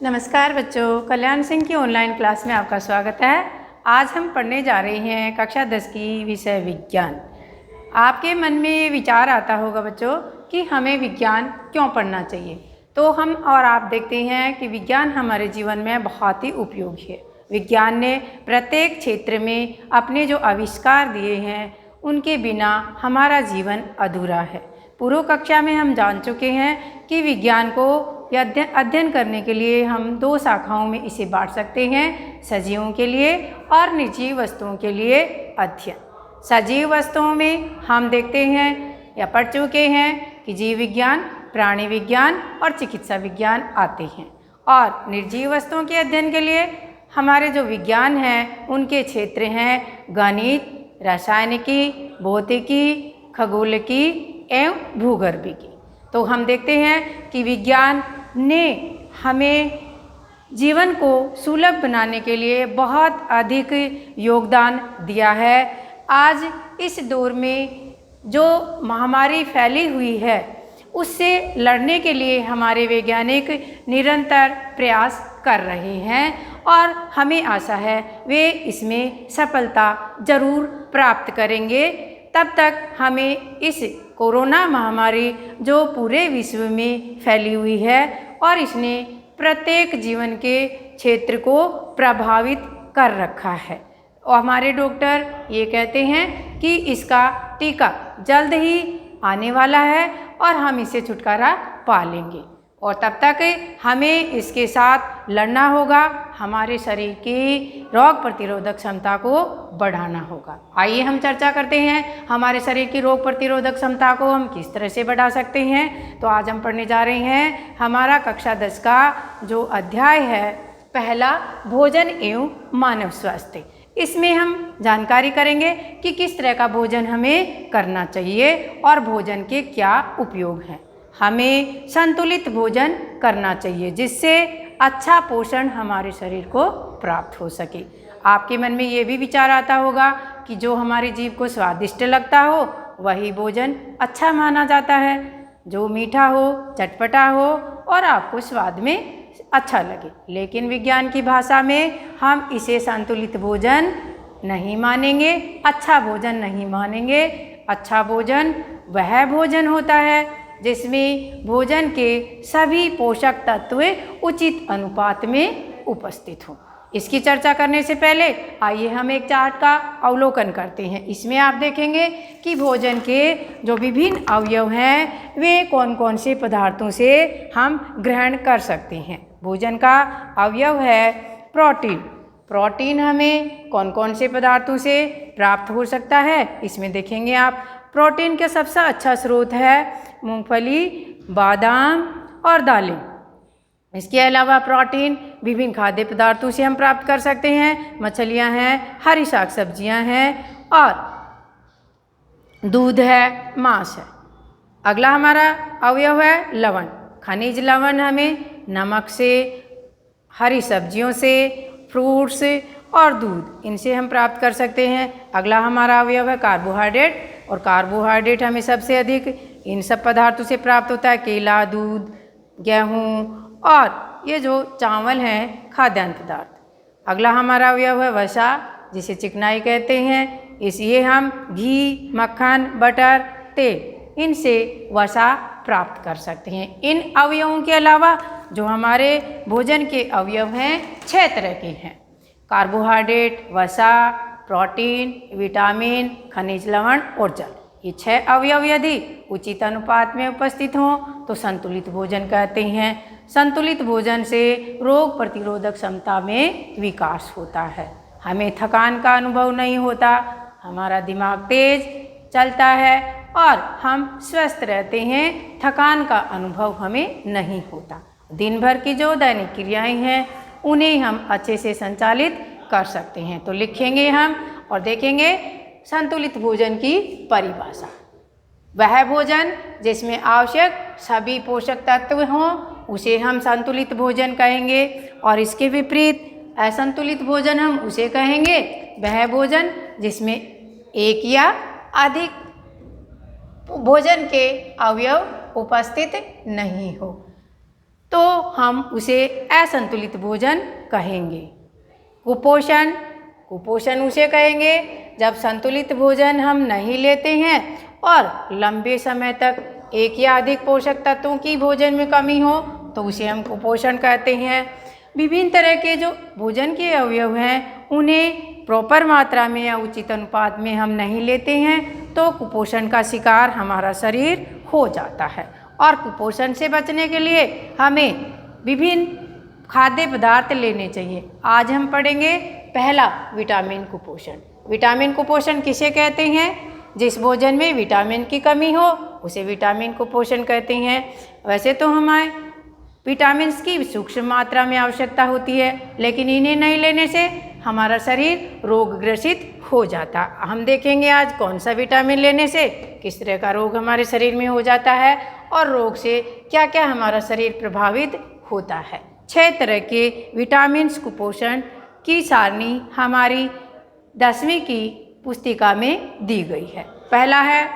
नमस्कार बच्चों, कल्याण सिंह की ऑनलाइन क्लास में आपका स्वागत है। आज हम पढ़ने जा रहे हैं कक्षा 10 की विषय विज्ञान। आपके मन में ये विचार आता होगा बच्चों कि हमें विज्ञान क्यों पढ़ना चाहिए। तो हम और आप देखते हैं कि विज्ञान हमारे जीवन में बहुत ही उपयोगी है। विज्ञान ने प्रत्येक क्षेत्र में अपने जो आविष्कार दिए हैं उनके बिना हमारा जीवन अधूरा है। पूर्व कक्षा में हम जान चुके हैं कि विज्ञान को अध्ययन करने के लिए हम दो शाखाओं में इसे बांट सकते हैं, सजीवों के लिए और निर्जीव वस्तुओं के लिए अध्ययन। सजीव वस्तुओं में हम देखते हैं या पढ़ चुके हैं कि जीव विज्ञान, प्राणी विज्ञान और चिकित्सा विज्ञान आते हैं। और निर्जीव वस्तुओं के अध्ययन के लिए हमारे जो विज्ञान हैं उनके क्षेत्र हैं गणित, रासायनिकी, भौतिकी, खगोलिकी एवं भूगर्भिकी। तो हम देखते हैं कि विज्ञान ने हमें जीवन को सुलभ बनाने के लिए बहुत अधिक योगदान दिया है। आज इस दौर में जो महामारी फैली हुई है उससे लड़ने के लिए हमारे वैज्ञानिक निरंतर प्रयास कर रहे हैं और हमें आशा है वे इसमें सफलता जरूर प्राप्त करेंगे। तब तक हमें इस कोरोना महामारी जो पूरे विश्व में फैली हुई है और इसने प्रत्येक जीवन के क्षेत्र को प्रभावित कर रखा है, और हमारे डॉक्टर ये कहते हैं कि इसका टीका जल्द ही आने वाला है और हम इससे छुटकारा पा लेंगे। और तब तक हमें इसके साथ लड़ना होगा, हमारे शरीर की रोग प्रतिरोधक क्षमता को बढ़ाना होगा। आइए हम चर्चा करते हैं हमारे शरीर की रोग प्रतिरोधक क्षमता को हम किस तरह से बढ़ा सकते हैं। तो आज हम पढ़ने जा रहे हैं हमारा कक्षा 10 का जो अध्याय है पहला, भोजन एवं मानव स्वास्थ्य। इसमें हम जानकारी करेंगे कि किस तरह का भोजन हमें करना चाहिए और भोजन के क्या उपयोग हैं। हमें संतुलित भोजन करना चाहिए जिससे अच्छा पोषण हमारे शरीर को प्राप्त हो सके। आपके मन में ये भी विचार आता होगा कि जो हमारे जीभ को स्वादिष्ट लगता हो वही भोजन अच्छा माना जाता है, जो मीठा हो, चटपटा हो और आपको स्वाद में अच्छा लगे। लेकिन विज्ञान की भाषा में हम इसे संतुलित भोजन नहीं मानेंगे, अच्छा भोजन नहीं मानेंगे। अच्छा भोजन वह भोजन होता है जिसमें भोजन के सभी पोषक तत्व उचित अनुपात में उपस्थित हों। इसकी चर्चा करने से पहले आइए हम एक चार्ट का अवलोकन करते हैं। इसमें आप देखेंगे कि भोजन के जो विभिन्न अवयव हैं वे कौन कौन से पदार्थों से हम ग्रहण कर सकते हैं। भोजन का अवयव है प्रोटीन। प्रोटीन हमें कौन कौन से पदार्थों से प्राप्त हो सकता है, इसमें देखेंगे आप। प्रोटीन का सबसे अच्छा स्रोत है मूंगफली, बादाम और दालें। इसके अलावा प्रोटीन विभिन्न खाद्य पदार्थों से हम प्राप्त कर सकते हैं। मछलियां हैं, हरी साग सब्जियां हैं और दूध है, मांस है। अगला हमारा अवयव है लवण। खनिज लवण हमें नमक से, हरी सब्जियों से, फ्रूट्स और दूध, इनसे हम प्राप्त कर सकते हैं। अगला हमारा अवयव है कार्बोहाइड्रेट, और कार्बोहाइड्रेट हमें सबसे अधिक इन सब पदार्थों से प्राप्त होता है। केला, दूध, गेहूँ और ये जो चावल हैं खाद्यान्न पदार्थ। अगला हमारा अवयव है वसा, जिसे चिकनाई कहते हैं। इसलिए हम घी, मक्खन, बटर, तेल, इनसे वसा प्राप्त कर सकते हैं। इन अवयवों के अलावा जो हमारे भोजन के अवयव हैं 6 तरह के हैं। कार्बोहाइड्रेट, वसा, प्रोटीन, विटामिन, खनिज लवण और जल। ये 6 अवयव यदि उचित अनुपात में उपस्थित हों तो संतुलित भोजन कहते हैं। संतुलित भोजन से रोग प्रतिरोधक क्षमता में विकास होता है, हमें थकान का अनुभव नहीं होता, हमारा दिमाग तेज चलता है और हम स्वस्थ रहते हैं। थकान का अनुभव हमें नहीं होता। दिन भर की जो दैनिक क्रियाएं हैं उन्हें हम अच्छे से संचालित कर सकते हैं। तो लिखेंगे हम और देखेंगे संतुलित भोजन की परिभाषा। वह भोजन जिसमें आवश्यक सभी पोषक तत्व हों उसे हम संतुलित भोजन कहेंगे, और इसके विपरीत असंतुलित भोजन हम उसे कहेंगे वह भोजन जिसमें एक या अधिक भोजन के अवयव उपस्थित नहीं हो। तो हम उसे असंतुलित भोजन कहेंगे। कुपोषण, कुपोषण उसे कहेंगे जब संतुलित भोजन हम नहीं लेते हैं और लंबे समय तक एक या अधिक पोषक तत्वों की भोजन में कमी हो तो उसे हम कुपोषण कहते हैं। विभिन्न तरह के जो भोजन के अवयव हैं उन्हें प्रॉपर मात्रा में या उचित अनुपात में हम नहीं लेते हैं तो कुपोषण का शिकार हमारा शरीर हो जाता है। और कुपोषण से बचने के लिए हमें विभिन्न खाद्य पदार्थ लेने चाहिए। आज हम पढ़ेंगे पहला, विटामिन कुपोषण। विटामिन कुपोषण किसे कहते हैं? जिस भोजन में विटामिन की कमी हो उसे विटामिन कुपोषण कहते हैं। वैसे तो हमें विटामिन्स की सूक्ष्म मात्रा में आवश्यकता होती है, लेकिन इन्हें नहीं लेने से हमारा शरीर रोगग्रसित हो जाता। हम देखेंगे आज कौन सा विटामिन लेने से किस तरह का रोग हमारे शरीर में हो जाता है और रोग से क्या क्या हमारा शरीर प्रभावित होता है। 6 तरह के विटामिन्स कुपोषण की सारणी हमारी 10वीं की पुस्तिका में दी गई है। पहला है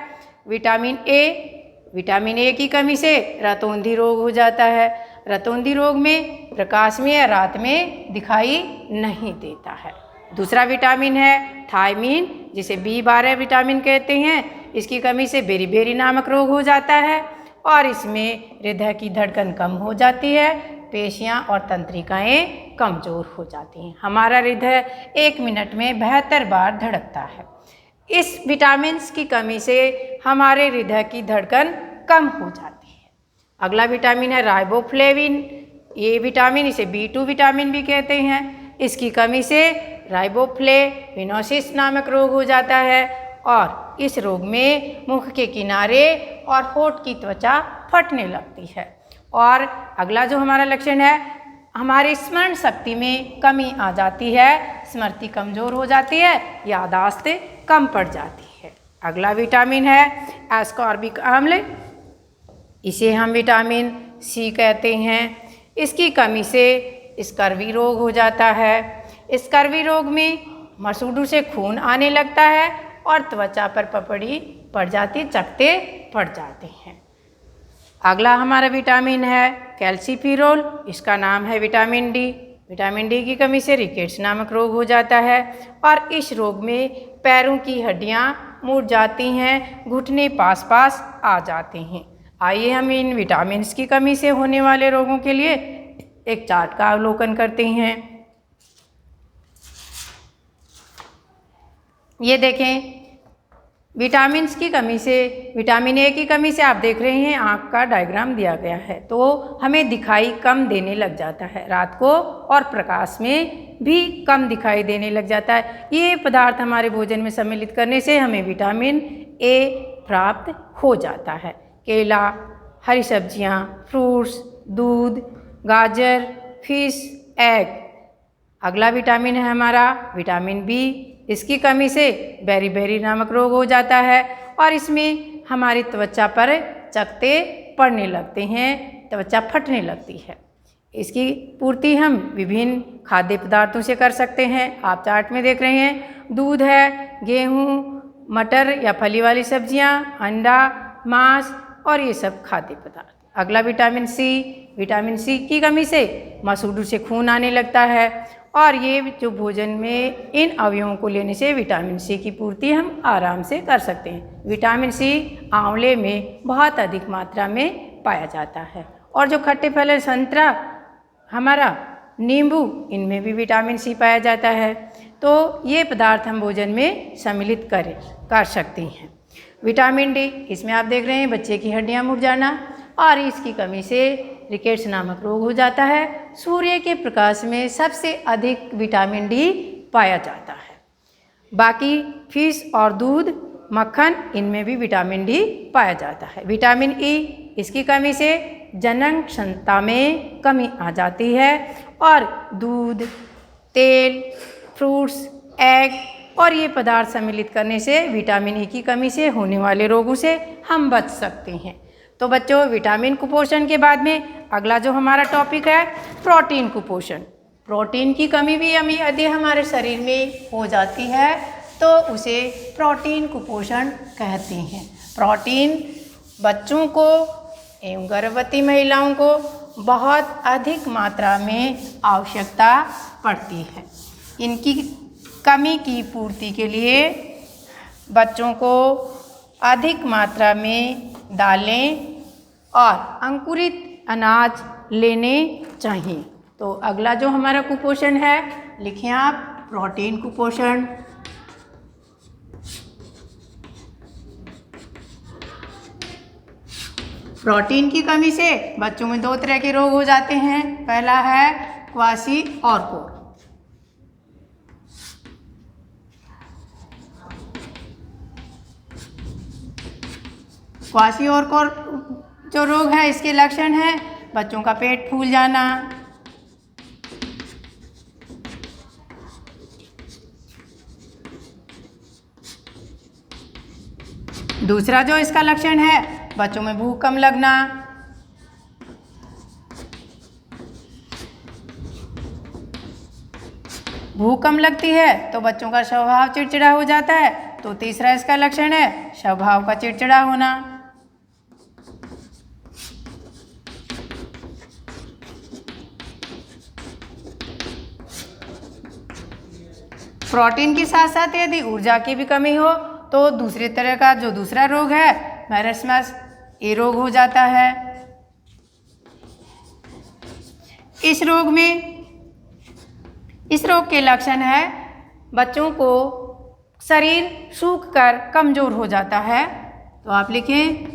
विटामिन ए। विटामिन ए की कमी से रतौंधी रोग हो जाता है। रतौंधी रोग में प्रकाश में या रात में दिखाई नहीं देता है। दूसरा विटामिन है थायमीन, जिसे B12 विटामिन कहते हैं। इसकी कमी से बेरीबेरी नामक रोग हो जाता है और इसमें हृदय की धड़कन कम हो जाती है, पेशियां और तंत्रिकाएं कमज़ोर हो जाती हैं। हमारा हृदय 1 मिनट में 72 बार धड़कता है। इस विटामिन्स की कमी से हमारे हृदय की धड़कन कम हो जाती है। अगला विटामिन है राइबोफ्लेविन। ये विटामिन, इसे B2 विटामिन भी कहते हैं। इसकी कमी से राइबोफ्लेविनोसिस नामक रोग हो जाता है और इस रोग में मुख के किनारे और होठ की त्वचा फटने लगती है। और अगला जो हमारा लक्षण है, हमारी स्मरण शक्ति में कमी आ जाती है, स्मृति कमज़ोर हो जाती है, याददाश्त कम पड़ जाती है। अगला विटामिन है एस्कॉर्बिक अम्ल। इसे हम विटामिन सी कहते हैं। इसकी कमी से स्कर्वी रोग हो जाता है। स्कर्वी रोग में मसूड़ों से खून आने लगता है और त्वचा पर पपड़ी पड़ जाती, चकत्ते पड़ जाते हैं। अगला हमारा विटामिन है कैल्सीफेरॉल। इसका नाम है विटामिन डी। विटामिन डी की कमी से रिकेट्स नामक रोग हो जाता है और इस रोग में पैरों की हड्डियां मुड़ जाती हैं, घुटने पास पास आ जाते हैं। आइए हम इन विटामिन्स की कमी से होने वाले रोगों के लिए एक चार्ट का अवलोकन करते हैं। ये देखें, विटामिन्स की कमी से, विटामिन ए की कमी से आप देख रहे हैं आँख का डायग्राम दिया गया है, तो हमें दिखाई कम देने लग जाता है रात को और प्रकाश में भी कम दिखाई देने लग जाता है। ये पदार्थ हमारे भोजन में सम्मिलित करने से हमें विटामिन ए प्राप्त हो जाता है। केला, हरी सब्जियाँ, फ्रूट्स, दूध, गाजर, फिश, एग। अगला विटामिन है हमारा विटामिन बी। इसकी कमी से बेरीबेरी नामक रोग हो जाता है और इसमें हमारी त्वचा पर चकत्ते पड़ने लगते हैं, त्वचा फटने लगती है। इसकी पूर्ति हम विभिन्न खाद्य पदार्थों से कर सकते हैं। आप चार्ट में देख रहे हैं, दूध है, गेहूँ, मटर या फली वाली सब्जियाँ, अंडा, मांस और ये सब खाद्य पदार्थ। अगला विटामिन सी। विटामिन सी की कमी से मसूड़ों से खून आने लगता है और ये जो भोजन में इन अवयवों को लेने से विटामिन सी की पूर्ति हम आराम से कर सकते हैं। विटामिन सी आंवले में बहुत अधिक मात्रा में पाया जाता है और जो खट्टे फल, संतरा, हमारा नींबू, इनमें भी विटामिन सी पाया जाता है। तो ये पदार्थ हम भोजन में सम्मिलित कर सकते हैं। विटामिन डी, इसमें आप देख रहे हैं बच्चे की हड्डियां मुड़ जाना और इसकी कमी से रिकेट्स नामक रोग हो जाता है। सूर्य के प्रकाश में सबसे अधिक विटामिन डी पाया जाता है। बाकी फिश और दूध, मक्खन, इनमें भी विटामिन डी पाया जाता है। विटामिन ई, इसकी कमी से जनन क्षमता में कमी आ जाती है और दूध, तेल, फ्रूट्स, एग और ये पदार्थ सम्मिलित करने से विटामिन ई की कमी से होने वाले रोगों से हम बच सकते हैं। तो बच्चों, विटामिन कुपोषण के बाद में अगला जो हमारा टॉपिक है प्रोटीन कुपोषण। प्रोटीन की कमी भी यदि हमारे शरीर में हो जाती है तो उसे प्रोटीन कुपोषण कहते हैं। प्रोटीन बच्चों को एवं गर्भवती महिलाओं को बहुत अधिक मात्रा में आवश्यकता पड़ती है। इनकी कमी की पूर्ति के लिए बच्चों को अधिक मात्रा में दालें और अंकुरित अनाज लेने चाहिए। तो अगला जो हमारा कुपोषण है, लिखें आप, प्रोटीन कुपोषण। प्रोटीन की कमी से बच्चों में 2 तरह के रोग हो जाते हैं। पहला है क्वाशी-ऑर्कोर। क्वाशी-ऑर्कोर जो रोग है, इसके लक्षण हैं बच्चों का पेट फूल जाना, दूसरा जो इसका लक्षण है, बच्चों में भूख कम लगना, भूख कम लगती है तो बच्चों का स्वभाव चिड़चिड़ा हो जाता है। तो तीसरा इसका लक्षण है स्वभाव का चिड़चिड़ा होना। प्रोटीन के साथ साथ यदि ऊर्जा की भी कमी हो तो दूसरे तरह का जो दूसरा रोग है मैरस्मस, ये रोग हो जाता है। इस रोग के लक्षण है बच्चों को शरीर सूख कर कमजोर हो जाता है। तो आप लिखें,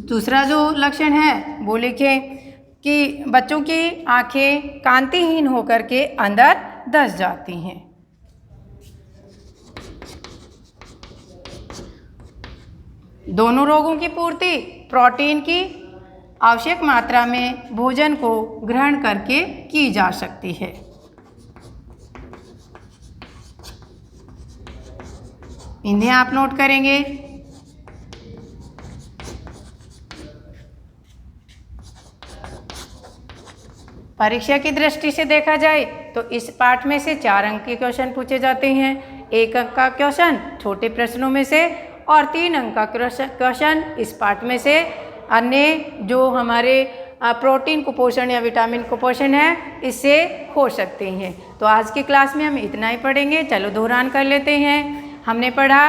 दूसरा जो लक्षण है वो लिखें कि बच्चों की आंखें कांतिहीन होकर के अंदर धंस जाती हैं। दोनों रोगों की पूर्ति प्रोटीन की आवश्यक मात्रा में भोजन को ग्रहण करके की जा सकती है। इन्हें आप नोट करेंगे। परीक्षा की दृष्टि से देखा जाए तो इस पाठ में से 4 अंक के क्वेश्चन पूछे जाते हैं। 1 अंक का क्वेश्चन छोटे प्रश्नों में से और 3 अंक का क्वेश्चन इस पाठ में से अन्य जो हमारे प्रोटीन कुपोषण या विटामिन कुपोषण है इससे हो सकते हैं। तो आज की क्लास में हम इतना ही पढ़ेंगे। चलो दोहरान कर लेते हैं। हमने पढ़ा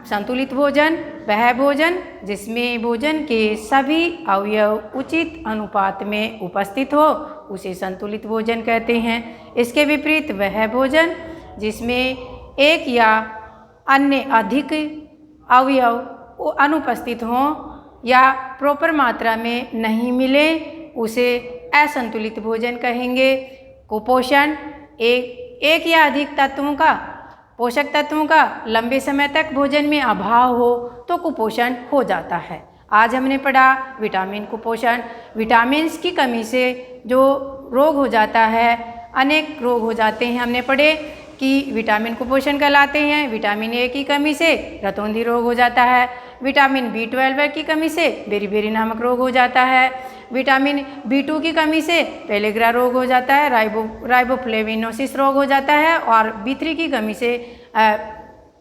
संतुलित भोजन वह भोजन जिसमें भोजन के सभी अवयव उचित अनुपात में उपस्थित हो, उसे संतुलित भोजन कहते हैं। इसके विपरीत वह भोजन जिसमें एक या अन्य अधिक अवयव अनुपस्थित हों या प्रॉपर मात्रा में नहीं मिले, उसे असंतुलित भोजन कहेंगे। कुपोषण एक या अधिक तत्वों का, पोषक तत्वों का लंबे समय तक भोजन में अभाव हो तो कुपोषण हो जाता है। आज हमने पढ़ा विटामिन कुपोषण। विटामिन्स की कमी से जो रोग हो जाता है, अनेक रोग हो जाते हैं। हमने पढ़े कि विटामिन कुपोषण कहलाते हैं। विटामिन ए की कमी से रतौंधी रोग हो जाता है। विटामिन B12 की कमी से बेरी-बेरी नामक रोग हो जाता है। विटामिन B2 की कमी से पेलेग्रा रोग हो जाता है, राइबोफ्लेविनोसिस रोग हो जाता है और B3 की कमी से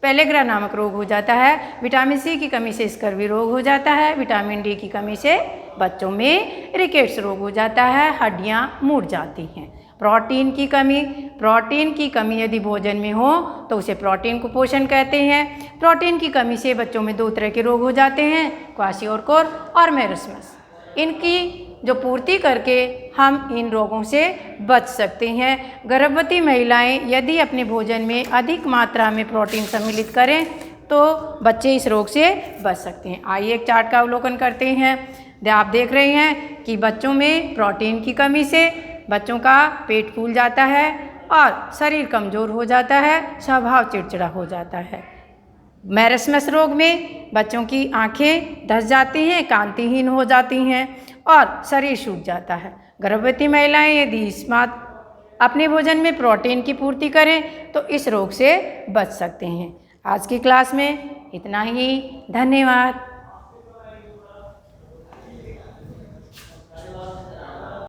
पेलेग्रा नामक रोग हो जाता है। विटामिन C की कमी से स्कर्वी रोग हो जाता है। विटामिन D की कमी से बच्चों में रिकेट्स रोग हो जाता है, हड्डियां मुड़ जाती हैं। प्रोटीन की कमी यदि भोजन में हो तो उसे प्रोटीन कुपोषण कहते हैं। प्रोटीन की कमी से बच्चों में 2 तरह के रोग हो जाते हैं, क्वाशी-ऑर्कोर और मैरस्मस। इनकी जो पूर्ति करके हम इन रोगों से बच सकते हैं। गर्भवती महिलाएं यदि अपने भोजन में अधिक मात्रा में प्रोटीन सम्मिलित करें तो बच्चे इस रोग से बच सकते हैं। आइए एक चार्ट का अवलोकन करते हैं। आप देख रहे हैं कि बच्चों में प्रोटीन की कमी से बच्चों का पेट फूल जाता है और शरीर कमज़ोर हो जाता है, स्वभाव चिड़चिड़ा हो जाता है। मैरस्मस रोग में बच्चों की आंखें धंस जाती हैं, कांतिहीन हो जाती हैं और शरीर सूख जाता है। गर्भवती महिलाएं यदि अपने भोजन में प्रोटीन की पूर्ति करें तो इस रोग से बच सकते हैं। आज की क्लास में इतना ही। धन्यवाद।